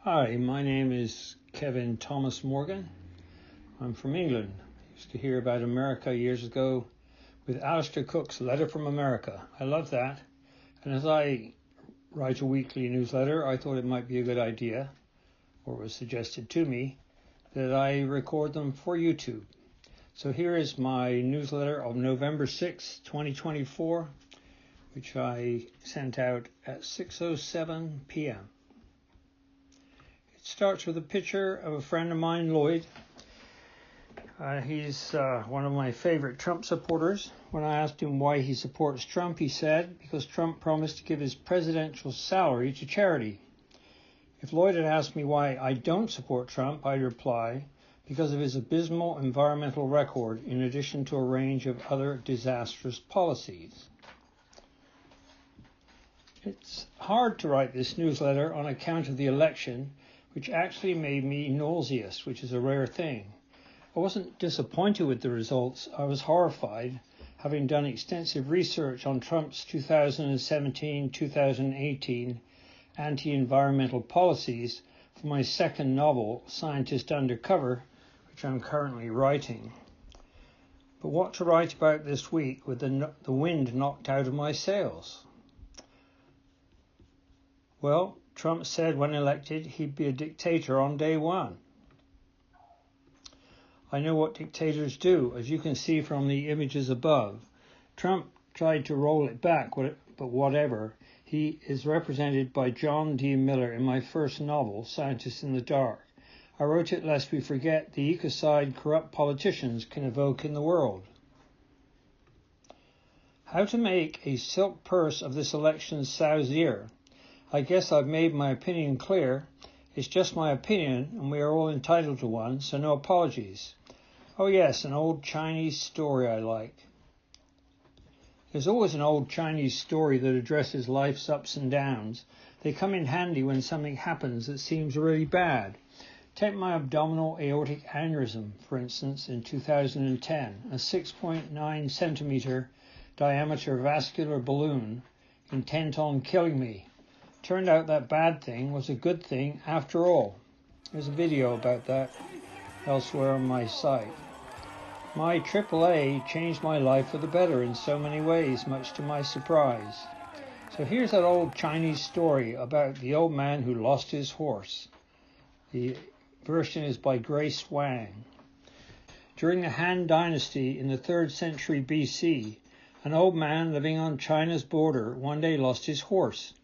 Hi, my name is Kevin Thomas Morgan. I'm from England. I used to hear about America years ago with Alistair Cook's Letter from America. I love that. And as I write a weekly newsletter, I thought it might be a good idea, or it was suggested to me, that I record them for YouTube. So here is my newsletter of November 6, 2024, which I sent out at 6:07 p.m. It starts with a picture of a friend of mine, Lloyd. He's one of my favorite Trump supporters. When I asked him why he supports Trump, he said, because Trump promised to give his presidential salary to charity. If Lloyd had asked me why I don't support Trump, I'd reply, because of his abysmal environmental record, in addition to a range of other disastrous policies. It's hard to write this newsletter on account of the election, which actually made me nauseous, which is a rare thing. I wasn't disappointed with the results. I was horrified, having done extensive research on Trump's 2017-2018 anti-environmental policies for my second novel, Scientist Undercover, which I'm currently writing. But what to write about this week with the wind knocked out of my sails? Well, Trump said when elected he'd be a dictator on day one. I know what dictators do, as you can see from the images above. Trump tried to roll it back, but whatever. He is represented by John D. Miller in my first novel, Scientist in the Dark. I wrote it lest we forget the ecocide corrupt politicians can evoke in the world. How to make a silk purse of this election's sow's ear? I guess I've made my opinion clear. It's just my opinion, and we are all entitled to one, so no apologies. Oh yes, an old Chinese story I like. There's always an old Chinese story that addresses life's ups and downs. They come in handy when something happens that seems really bad. Take my abdominal aortic aneurysm, for instance, in 2010, a 6.9 centimeter diameter vascular balloon intent on killing me. Turned out that bad thing was a good thing after all. There's a video about that elsewhere on my site. My AAA changed my life for the better in so many ways, much to my surprise. So here's that old Chinese story about the old man who lost his horse. The version is by Grace Wang. During the Han Dynasty in the 3rd century BC, an old man living on China's border one day lost his horse.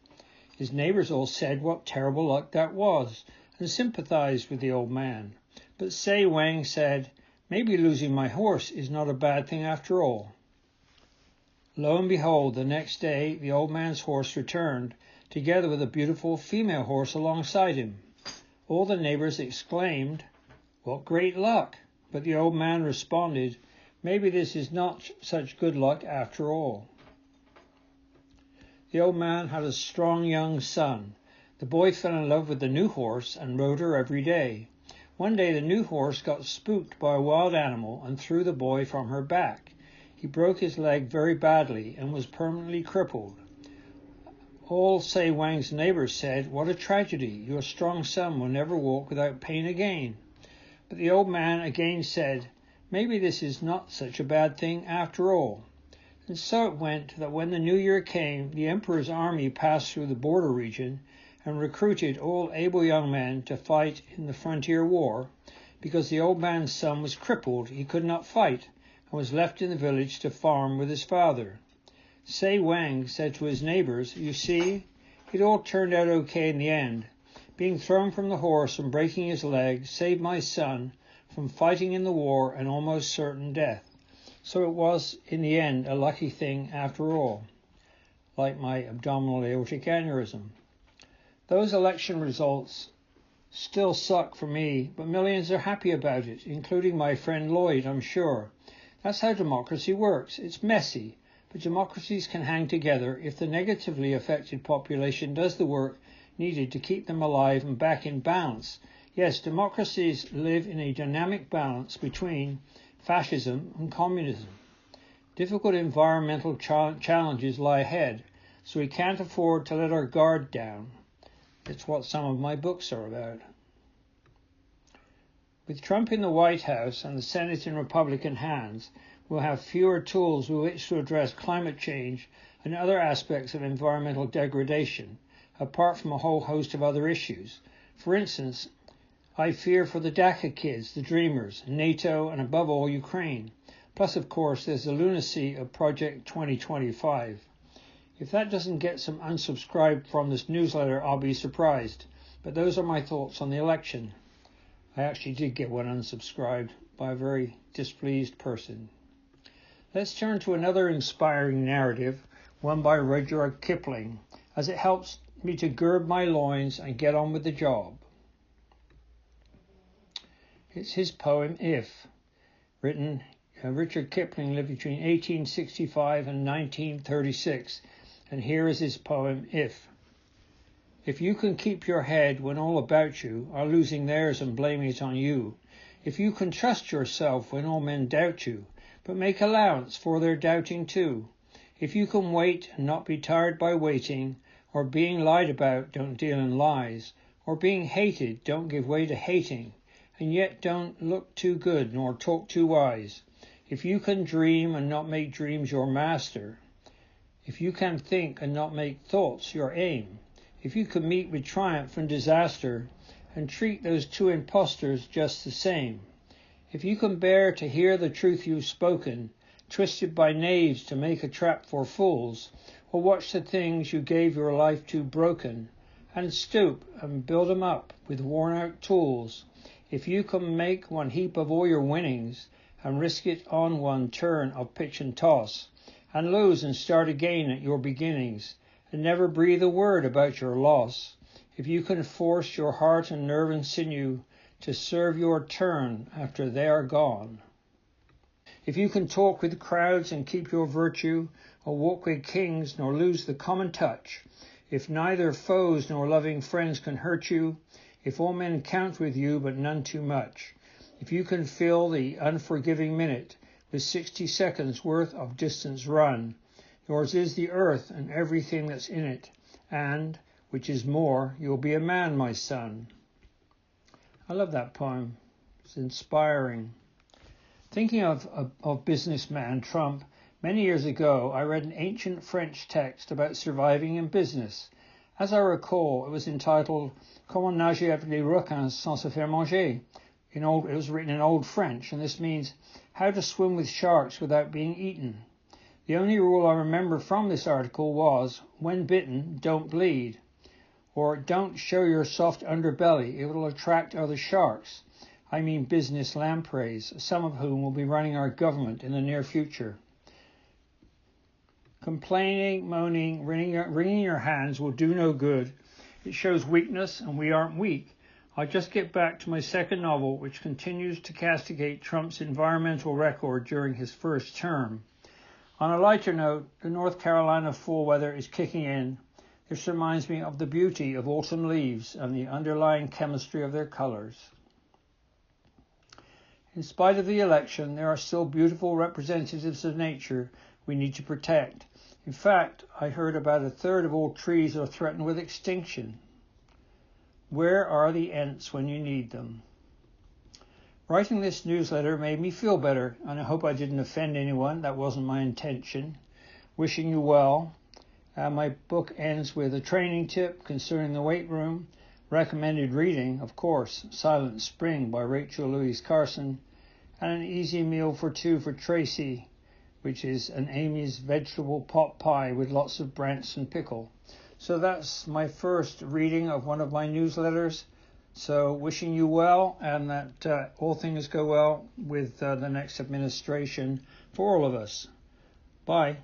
His neighbors all said what terrible luck that was, and sympathized with the old man. But Sei Wang said, maybe losing my horse is not a bad thing after all. Lo and behold, the next day the old man's horse returned, together with a beautiful female horse alongside him. All the neighbors exclaimed, what great luck! But the old man responded, maybe this is not such good luck after all. The old man had a strong young son. The boy fell in love with the new horse and rode her every day. One day the new horse got spooked by a wild animal and threw the boy from her back. He broke his leg very badly and was permanently crippled. All Sei Wang's neighbors said, what a tragedy, your strong son will never walk without pain again. But the old man again said, maybe this is not such a bad thing after all. And so it went that when the new year came, the emperor's army passed through the border region and recruited all able young men to fight in the frontier war. Because the old man's son was crippled, he could not fight, and was left in the village to farm with his father. Sei Wang said to his neighbors, you see, it all turned out okay in the end. Being thrown from the horse and breaking his leg saved my son from fighting in the war and almost certain death. So it was, in the end, a lucky thing after all, like my abdominal aortic aneurysm. Those election results still suck for me, but millions are happy about it, including my friend Lloyd, I'm sure. That's how democracy works. It's messy, but democracies can hang together if the negatively affected population does the work needed to keep them alive and back in balance. Yes, democracies live in a dynamic balance between fascism and communism. Difficult environmental challenges lie ahead, so we can't afford to let our guard down. It's what some of my books are about. With Trump in the White House and the Senate in Republican hands, we'll have fewer tools with which to address climate change and other aspects of environmental degradation, apart from a whole host of other issues. For instance, I fear for the DACA kids, the Dreamers, NATO, and above all, Ukraine. Plus, of course, there's the lunacy of Project 2025. If that doesn't get some unsubscribed from this newsletter, I'll be surprised. But those are my thoughts on the election. I actually did get one unsubscribed by a very displeased person. Let's turn to another inspiring narrative, one by Rudyard Kipling, as it helps me to gird my loins and get on with the job. It's his poem, If, written. Richard Kipling lived between 1865 and 1936, and here is his poem, If. If you can keep your head when all about you are losing theirs and blaming it on you, if you can trust yourself when all men doubt you, but make allowance for their doubting too, if you can wait and not be tired by waiting, or being lied about, don't deal in lies, or being hated, don't give way to hating, and yet don't look too good nor talk too wise, if you can dream and not make dreams your master, if you can think and not make thoughts your aim, if you can meet with triumph and disaster and treat those two impostors just the same, if you can bear to hear the truth you've spoken, twisted by knaves to make a trap for fools, or watch the things you gave your life to broken, and stoop and build 'em up with worn-out tools, if you can make one heap of all your winnings, and risk it on one turn of pitch and toss, and lose and start again at your beginnings, and never breathe a word about your loss, if you can force your heart and nerve and sinew to serve your turn after they are gone, if you can talk with crowds and keep your virtue, or walk with kings nor lose the common touch, if neither foes nor loving friends can hurt you, if all men count with you but none too much, if you can fill the unforgiving minute with 60 seconds worth of distance run, yours is the earth and everything that's in it, and, which is more, you'll be a man, my son. I love that poem. It's inspiring. Thinking of businessman Trump, many years ago I read an ancient French text about surviving in business. As I recall, it was entitled Comment nager avec les requins sans se faire manger. It was written in Old French, and this means how to swim with sharks without being eaten. The only rule I remember from this article was, when bitten, don't bleed, or don't show your soft underbelly, it will attract other sharks. I mean business lampreys, some of whom will be running our government in the near future. Complaining, moaning, wringing your hands will do no good. It shows weakness, and we aren't weak. I'll just get back to my second novel, which continues to castigate Trump's environmental record during his first term. On a lighter note, the North Carolina fall weather is kicking in. This reminds me of the beauty of autumn leaves and the underlying chemistry of their colors. In spite of the election, there are still beautiful representatives of nature we need to protect. In fact, I heard about 1/3 of all trees are threatened with extinction. Where are the Ents when you need them? Writing this newsletter made me feel better, and I hope I didn't offend anyone. That wasn't my intention. Wishing you well. My book ends with a training tip concerning the weight room, recommended reading, of course, Silent Spring by Rachel Louise Carson, and an easy meal for two for Tracy, which is an Amy's vegetable pot pie with lots of Branson pickle. So that's my first reading of one of my newsletters. So wishing you well, and that all things go well with the next administration for all of us. Bye.